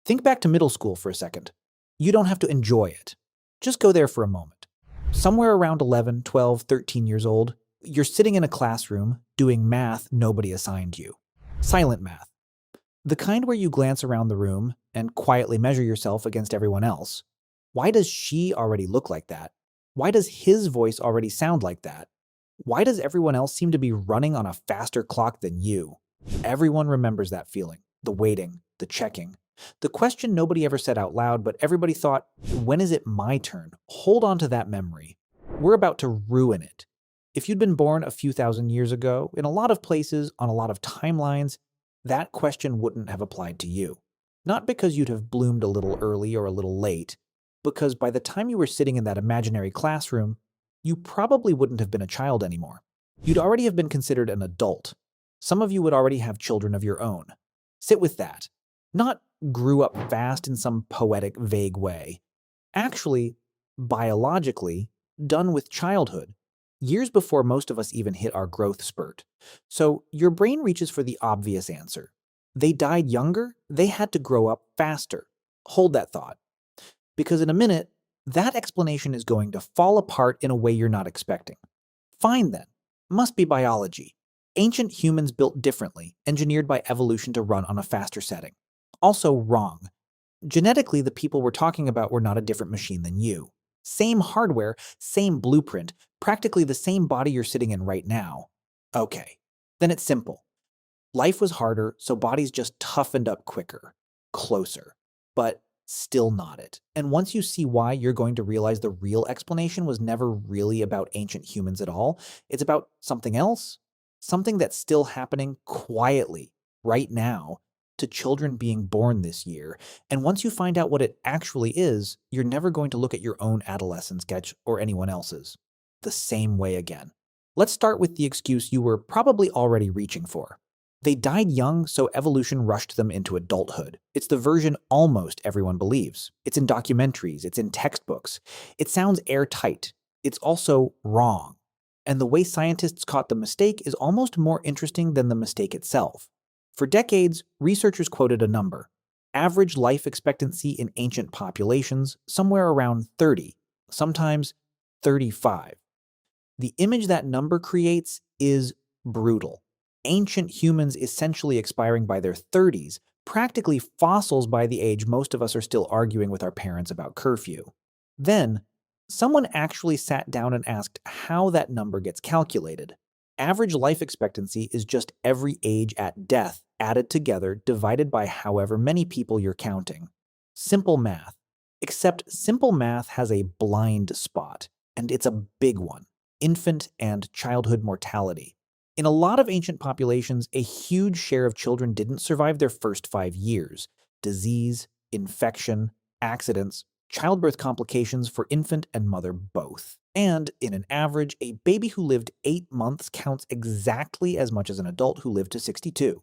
Think back to middle school for a second. You don't have to enjoy it. Just go there for a moment. Somewhere around 11, 12, 13 years old, you're sitting in a classroom doing math nobody assigned you. Silent math. The kind where you glance around the room and quietly measure yourself against everyone else. Why does she already look like that? Why does his voice already sound like that? Why does everyone else seem to be running on a faster clock than you? Everyone remembers that feeling, the waiting, the checking. The question nobody ever said out loud, but everybody thought, when is it my turn? Hold on to that memory. We're about to ruin it. If you'd been born a few thousand years ago, in a lot of places, on a lot of timelines, that question wouldn't have applied to you. Not because you'd have bloomed a little early or a little late, because by the time you were sitting in that imaginary classroom, you probably wouldn't have been a child anymore. You'd already have been considered an adult. Some of you would already have children of your own. Sit with that. Not grew up fast in some poetic, vague way. Actually, biologically, done with childhood, years before most of us even hit our growth spurt. So your brain reaches for the obvious answer. They died younger, they had to grow up faster. Hold that thought. Because in a minute, that explanation is going to fall apart in a way you're not expecting. Fine then. Must be biology. Ancient humans built differently, engineered by evolution to run on a faster setting. Also wrong. Genetically, the people we're talking about were not a different machine than you. Same hardware, same blueprint, practically the same body you're sitting in right now. Okay, then it's simple. Life was harder, so bodies just toughened up quicker, closer, but still not it. And once you see why, you're going to realize the real explanation was never really about ancient humans at all. It's about something else, something that's still happening quietly right now to children being born this year. And once you find out what it actually is, you're never going to look at your own adolescent sketch or anyone else's the same way again. Let's start with the excuse you were probably already reaching for. They died young, so evolution rushed them into adulthood. It's the version almost everyone believes. It's in documentaries, it's in textbooks. It sounds airtight. It's also wrong. And the way scientists caught the mistake is almost more interesting than the mistake itself. For decades, researchers quoted a number. Average life expectancy in ancient populations, somewhere around 30, sometimes 35. The image that number creates is brutal. Ancient humans essentially expiring by their 30s, practically fossils by the age most of us are still arguing with our parents about curfew. Then, someone actually sat down and asked how that number gets calculated. Average life expectancy is just every age at death added together divided by however many people you're counting. Simple math. Except simple math has a blind spot, and it's a big one: infant and childhood mortality. In a lot of ancient populations, a huge share of children didn't survive their first 5 years. Disease, infection, accidents, childbirth complications for infant and mother both. And in an average, a baby who lived 8 months counts exactly as much as an adult who lived to 62.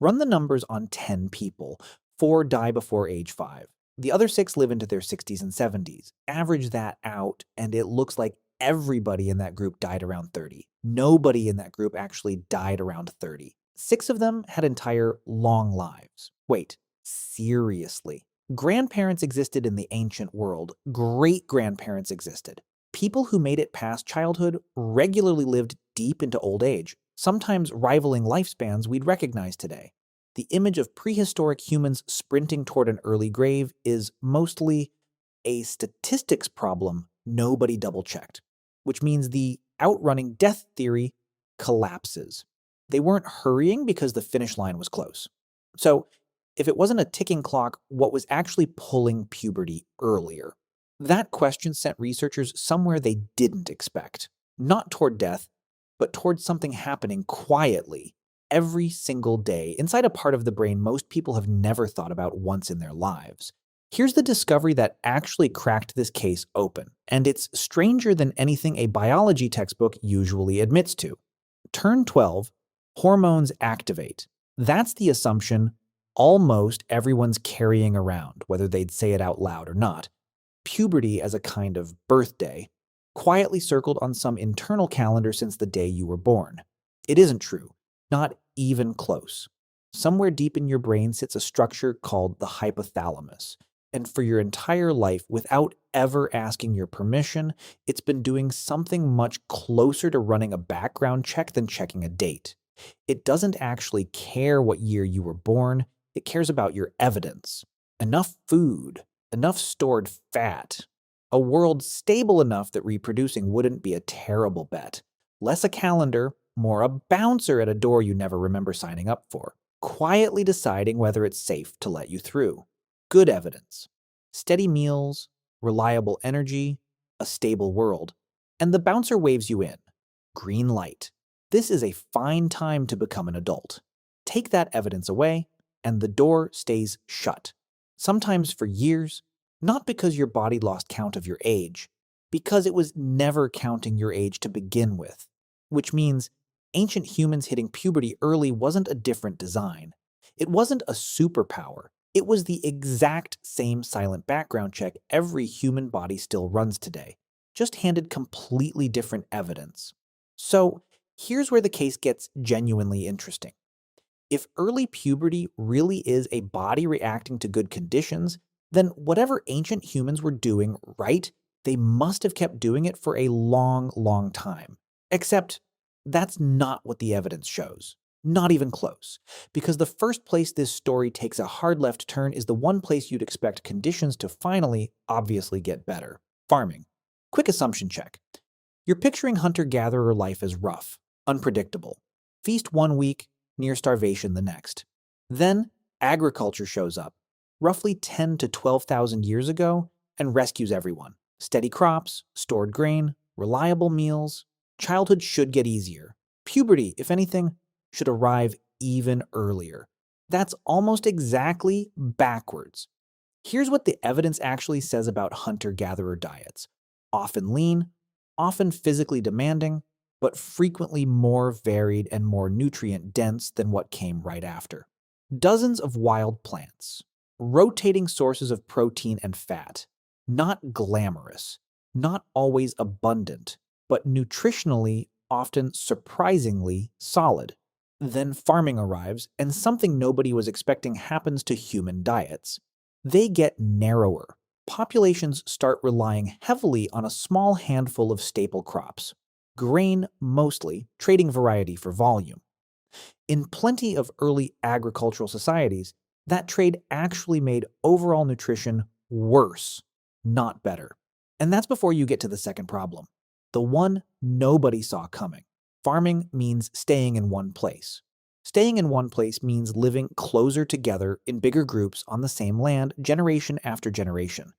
Run the numbers on 10 people. 4 die before age 5. The other 6 live into their 60s and 70s. Average that out, and it looks like everybody in that group died around 30. Nobody in that group actually died around 30. 6 of them had entire long lives. Wait, seriously? Grandparents existed in the ancient world. Great-grandparents existed. People who made it past childhood regularly lived deep into old age, sometimes rivaling lifespans we'd recognize today. The image of prehistoric humans sprinting toward an early grave is mostly a statistics problem nobody double-checked, which means the outrunning death theory collapses. They weren't hurrying because the finish line was close. So, if it wasn't a ticking clock, what was actually pulling puberty earlier? That question sent researchers somewhere they didn't expect. Not toward death, but toward something happening quietly every single day inside a part of the brain most people have never thought about once in their lives. Here's the discovery that actually cracked this case open, and it's stranger than anything a biology textbook usually admits to. Turn 12, hormones activate. That's the assumption almost everyone's carrying around, whether they'd say it out loud or not. Puberty as a kind of birthday, quietly circled on some internal calendar since the day you were born. It isn't true, not even close. Somewhere deep in your brain sits a structure called the hypothalamus. And for your entire life, without ever asking your permission, it's been doing something much closer to running a background check than checking a date. It doesn't actually care what year you were born, it cares about your evidence. Enough food, enough stored fat, a world stable enough that reproducing wouldn't be a terrible bet. Less a calendar, more a bouncer at a door you never remember signing up for, quietly deciding whether it's safe to let you through. Good evidence. Steady meals, reliable energy, a stable world. And the bouncer waves you in. Green light. This is a fine time to become an adult. Take that evidence away, and the door stays shut. Sometimes for years, not because your body lost count of your age, because it was never counting your age to begin with. Which means ancient humans hitting puberty early wasn't a different design. It wasn't a superpower. It was the exact same silent background check every human body still runs today, just handed completely different evidence. So, here's where the case gets genuinely interesting. If early puberty really is a body reacting to good conditions, then whatever ancient humans were doing right, they must have kept doing it for a long, long time. Except, that's not what the evidence shows. Not even close. Because the first place this story takes a hard left turn is the one place you'd expect conditions to finally, obviously get better. Farming. Quick assumption check. You're picturing hunter-gatherer life as rough, unpredictable. Feast one week, near starvation the next. Then, agriculture shows up, roughly 10 to 12,000 years ago, and rescues everyone. Steady crops, stored grain, reliable meals. Childhood should get easier. Puberty, if anything, should arrive even earlier. That's almost exactly backwards. Here's what the evidence actually says about hunter-gatherer diets. Often lean, often physically demanding, but frequently more varied and more nutrient-dense than what came right after. Dozens of wild plants, rotating sources of protein and fat, not glamorous, not always abundant, but nutritionally often surprisingly solid. Then farming arrives, and something nobody was expecting happens to human diets. They get narrower. Populations start relying heavily on a small handful of staple crops. Grain mostly, trading variety for volume. In plenty of early agricultural societies, that trade actually made overall nutrition worse, not better. And that's before you get to the second problem, the one nobody saw coming. Farming means staying in one place. Staying in one place means living closer together in bigger groups on the same land generation after generation,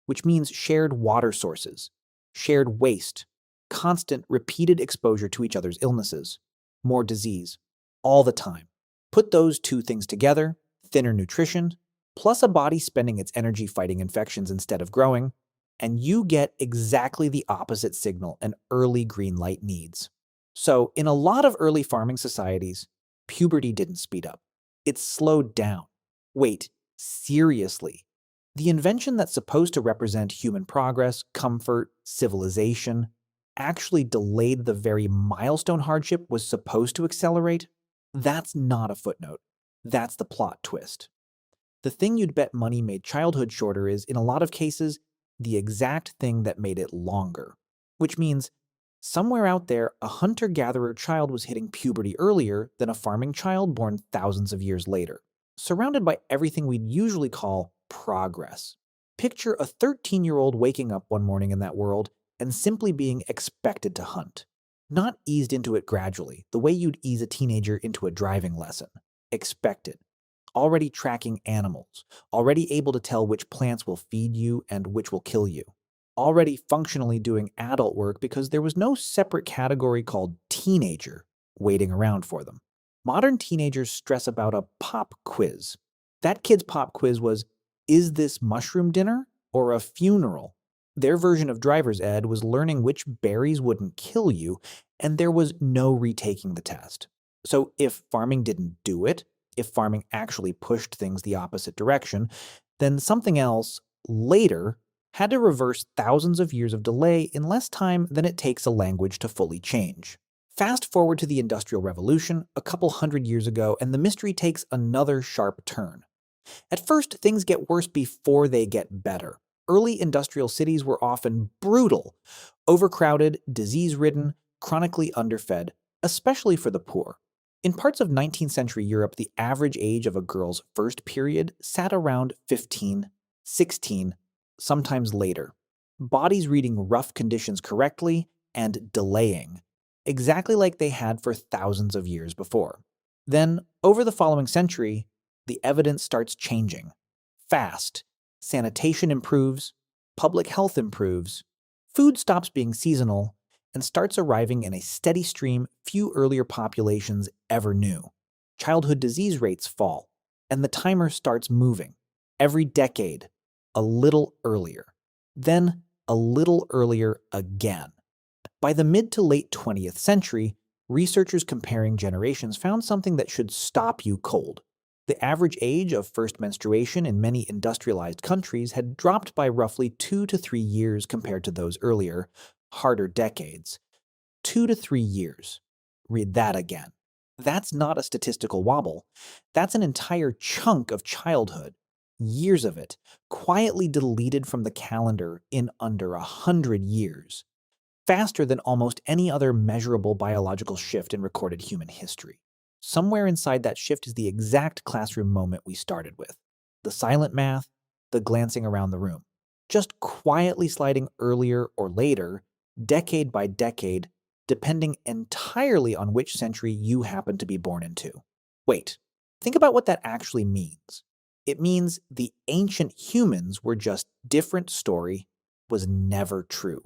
which means shared water sources, shared waste, constant repeated exposure to each other's illnesses, more disease, all the time. Put those two things together, thinner nutrition, plus a body spending its energy fighting infections instead of growing, and you get exactly the opposite signal an early green light needs. So, in a lot of early farming societies, puberty didn't speed up. It slowed down. Wait, seriously? The invention that's supposed to represent human progress, comfort, civilization, actually delayed the very milestone hardship was supposed to accelerate? That's not a footnote. That's the plot twist. The thing you'd bet money made childhood shorter is, in a lot of cases, the exact thing that made it longer. Which means, somewhere out there, a hunter-gatherer child was hitting puberty earlier than a farming child born thousands of years later, surrounded by everything we'd usually call progress. Picture a 13-year-old waking up one morning in that world and simply being expected to hunt. Not eased into it gradually, the way you'd ease a teenager into a driving lesson. Expected. Already tracking animals, already able to tell which plants will feed you and which will kill you. Already functionally doing adult work because there was no separate category called teenager waiting around for them. Modern teenagers stress about a pop quiz. That kid's pop quiz was, is this mushroom dinner or a funeral? Their version of driver's ed was learning which berries wouldn't kill you, and there was no retaking the test. So if farming didn't do it, if farming actually pushed things the opposite direction, then something else, later, had to reverse thousands of years of delay in less time than it takes a language to fully change. Fast forward to the Industrial Revolution, a couple hundred years ago, and the mystery takes another sharp turn. At first, things get worse before they get better. Early industrial cities were often brutal, overcrowded, disease-ridden, chronically underfed, especially for the poor. In parts of 19th century Europe, the average age of a girl's first period sat around 15, 16, sometimes later. Bodies reading rough conditions correctly and delaying, exactly like they had for thousands of years before. Then, over the following century, the evidence starts changing. Fast. Sanitation improves, public health improves, food stops being seasonal, and starts arriving in a steady stream few earlier populations ever knew. Childhood disease rates fall, and the timer starts moving. Every decade, a little earlier. Then, a little earlier again. By the mid to late 20th century, researchers comparing generations found something that should stop you cold. The average age of first menstruation in many industrialized countries had dropped by roughly 2 to 3 years compared to those earlier, harder decades. 2 to 3 years. Read that again. That's not a statistical wobble. That's an entire chunk of childhood, years of it, quietly deleted from the calendar in under 100 years. Faster than almost any other measurable biological shift in recorded human history. Somewhere inside that shift is the exact classroom moment we started with. The silent math, the glancing around the room. Just quietly sliding earlier or later, decade by decade, depending entirely on which century you happen to be born into. Wait, think about what that actually means. It means the ancient humans were just different story was never true.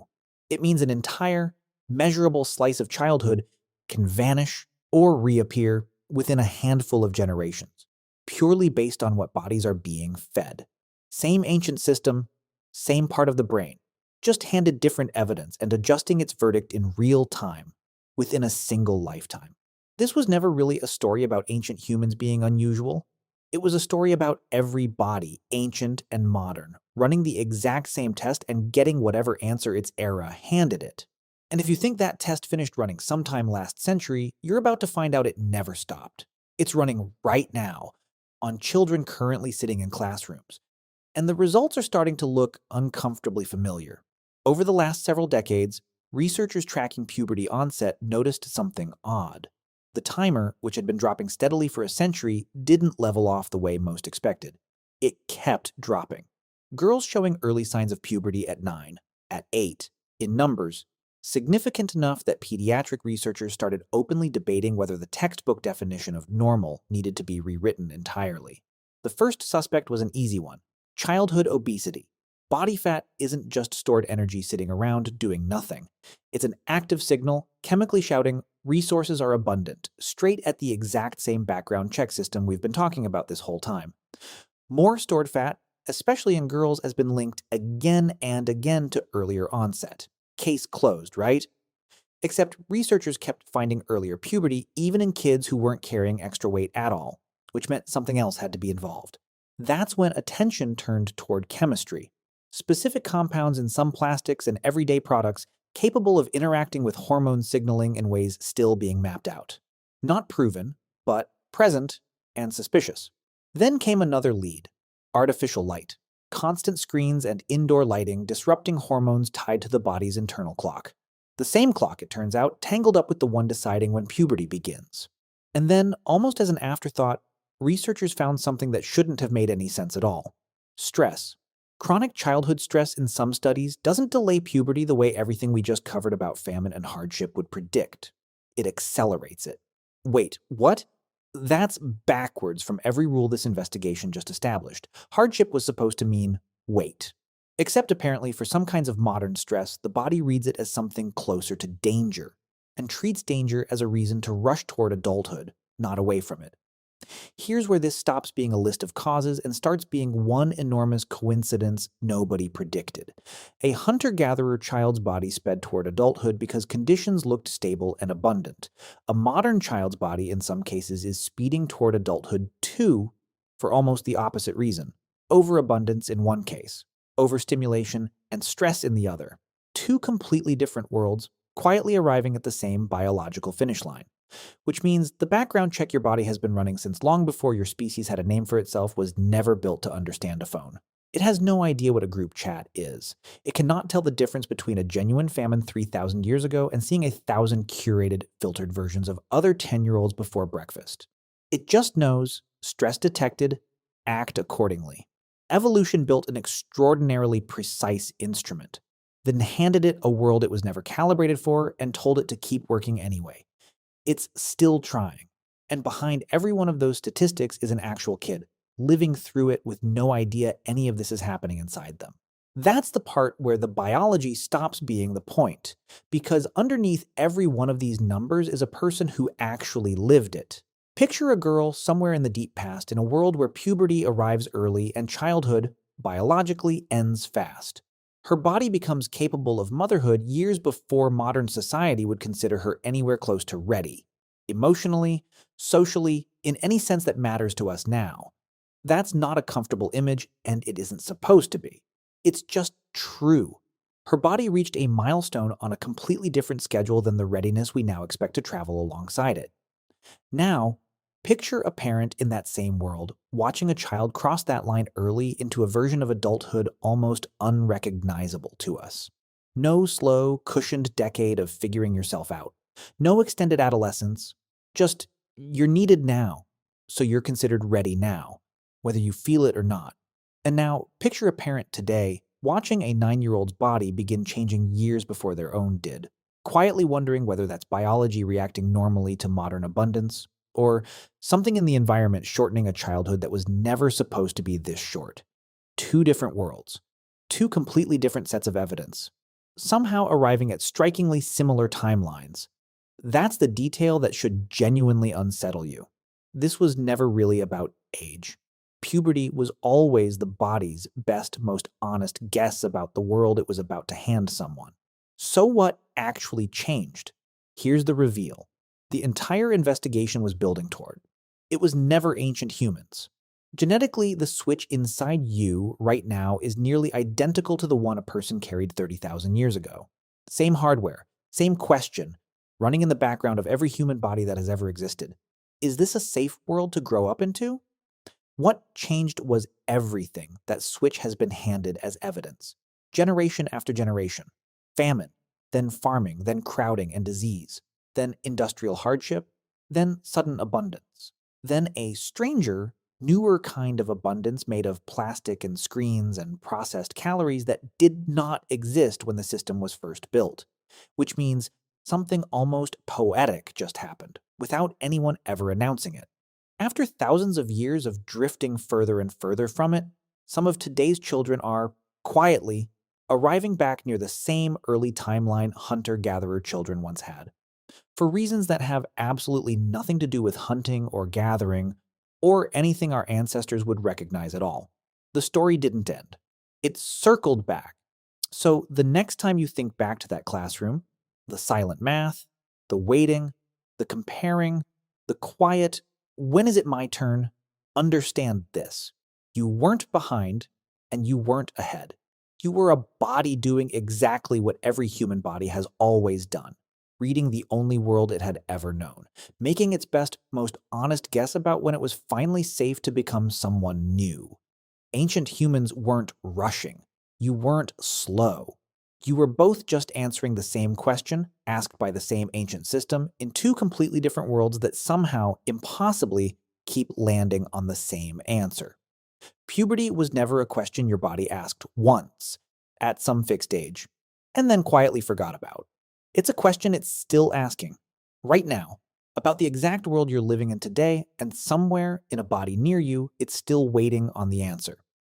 It means an entire, measurable slice of childhood can vanish or reappear within a handful of generations, purely based on what bodies are being fed. Same ancient system, same part of the brain, just handed different evidence and adjusting its verdict in real time, within a single lifetime. This was never really a story about ancient humans being unusual. It was a story about every body, ancient and modern, running the exact same test and getting whatever answer its era handed it. And if you think that test finished running sometime last century, you're about to find out it never stopped. It's running right now, on children currently sitting in classrooms. And the results are starting to look uncomfortably familiar. Over the last several decades, researchers tracking puberty onset noticed something odd. The timer, which had been dropping steadily for a century, didn't level off the way most expected. It kept dropping. Girls showing early signs of puberty at 9, at 8, in numbers, significant enough that pediatric researchers started openly debating whether the textbook definition of normal needed to be rewritten entirely. The first suspect was an easy one: childhood obesity. Body fat isn't just stored energy sitting around doing nothing. It's an active signal, chemically shouting, resources are abundant, straight at the exact same background check system we've been talking about this whole time. More stored fat, especially in girls, has been linked again and again to earlier onset. Case closed, right? Except researchers kept finding earlier puberty even in kids who weren't carrying extra weight at all, which meant something else had to be involved. That's when attention turned toward chemistry. Specific compounds in some plastics and everyday products capable of interacting with hormone signaling in ways still being mapped out. Not proven, but present and suspicious. Then came another lead: artificial light. Constant screens and indoor lighting disrupting hormones tied to the body's internal clock. The same clock, it turns out, tangled up with the one deciding when puberty begins. And then, almost as an afterthought, researchers found something that shouldn't have made any sense at all: stress. Chronic childhood stress in some studies doesn't delay puberty the way everything we just covered about famine and hardship would predict. It accelerates it. Wait, what? That's backwards from every rule this investigation just established. Hardship was supposed to mean wait. Except apparently for some kinds of modern stress, the body reads it as something closer to danger, and treats danger as a reason to rush toward adulthood, not away from it. Here's where this stops being a list of causes and starts being one enormous coincidence nobody predicted. A hunter-gatherer child's body sped toward adulthood because conditions looked stable and abundant. A modern child's body, in some cases, is speeding toward adulthood too, for almost the opposite reason: overabundance in one case, overstimulation and stress in the other. Two completely different worlds, quietly arriving at the same biological finish line. Which means the background check your body has been running since long before your species had a name for itself was never built to understand a phone. It has no idea what a group chat is. It cannot tell the difference between a genuine famine 3,000 years ago and seeing 1,000 curated, filtered versions of other 10-year-olds before breakfast. It just knows, stress detected, act accordingly. Evolution built an extraordinarily precise instrument, then handed it a world it was never calibrated for and told it to keep working anyway. It's still trying. And behind every one of those statistics is an actual kid, living through it with no idea any of this is happening inside them. That's the part where the biology stops being the point, because underneath every one of these numbers is a person who actually lived it. Picture a girl somewhere in the deep past in a world where puberty arrives early and childhood, biologically, ends fast. Her body becomes capable of motherhood years before modern society would consider her anywhere close to ready, emotionally, socially, in any sense that matters to us now. That's not a comfortable image, and it isn't supposed to be. It's just true. Her body reached a milestone on a completely different schedule than the readiness we now expect to travel alongside it. Now, picture a parent in that same world, watching a child cross that line early into a version of adulthood almost unrecognizable to us. No slow, cushioned decade of figuring yourself out. No extended adolescence. Just, you're needed now, so you're considered ready now, whether you feel it or not. And now, picture a parent today watching a 9-year-old's body begin changing years before their own did, quietly wondering whether that's biology reacting normally to modern abundance, or something in the environment shortening a childhood that was never supposed to be this short. Two different worlds, two completely different sets of evidence, somehow arriving at strikingly similar timelines. That's the detail that should genuinely unsettle you. This was never really about age. Puberty was always the body's best, most honest guess about the world it was about to hand someone. So what actually changed? Here's the reveal. The entire investigation was building toward. It was never ancient humans. Genetically, the switch inside you right now is nearly identical to the one a person carried 30,000 years ago. Same hardware, same question, running in the background of every human body that has ever existed. Is this a safe world to grow up into? What changed was everything that switch has been handed as evidence. Generation after generation. Famine, then farming, then crowding and disease, then industrial hardship, then sudden abundance, then a stranger, newer kind of abundance made of plastic and screens and processed calories that did not exist when the system was first built, which means something almost poetic just happened, without anyone ever announcing it. After thousands of years of drifting further and further from it, some of today's children are, quietly, arriving back near the same early timeline hunter-gatherer children once had. For reasons that have absolutely nothing to do with hunting or gathering, or anything our ancestors would recognize at all. The story didn't end. It circled back. So the next time you think back to that classroom, the silent math, the waiting, the comparing, the quiet, when is it my turn? Understand this. You weren't behind, and you weren't ahead. You were a body doing exactly what every human body has always done, reading the only world it had ever known, making its best, most honest guess about when it was finally safe to become someone new. Ancient humans weren't rushing. You weren't slow. You were both just answering the same question, asked by the same ancient system, in two completely different worlds that somehow, impossibly, keep landing on the same answer. Puberty was never a question your body asked once, at some fixed age, and then quietly forgot about. It's a question it's still asking, right now, about the exact world you're living in today, and somewhere in a body near you, it's still waiting on the answer.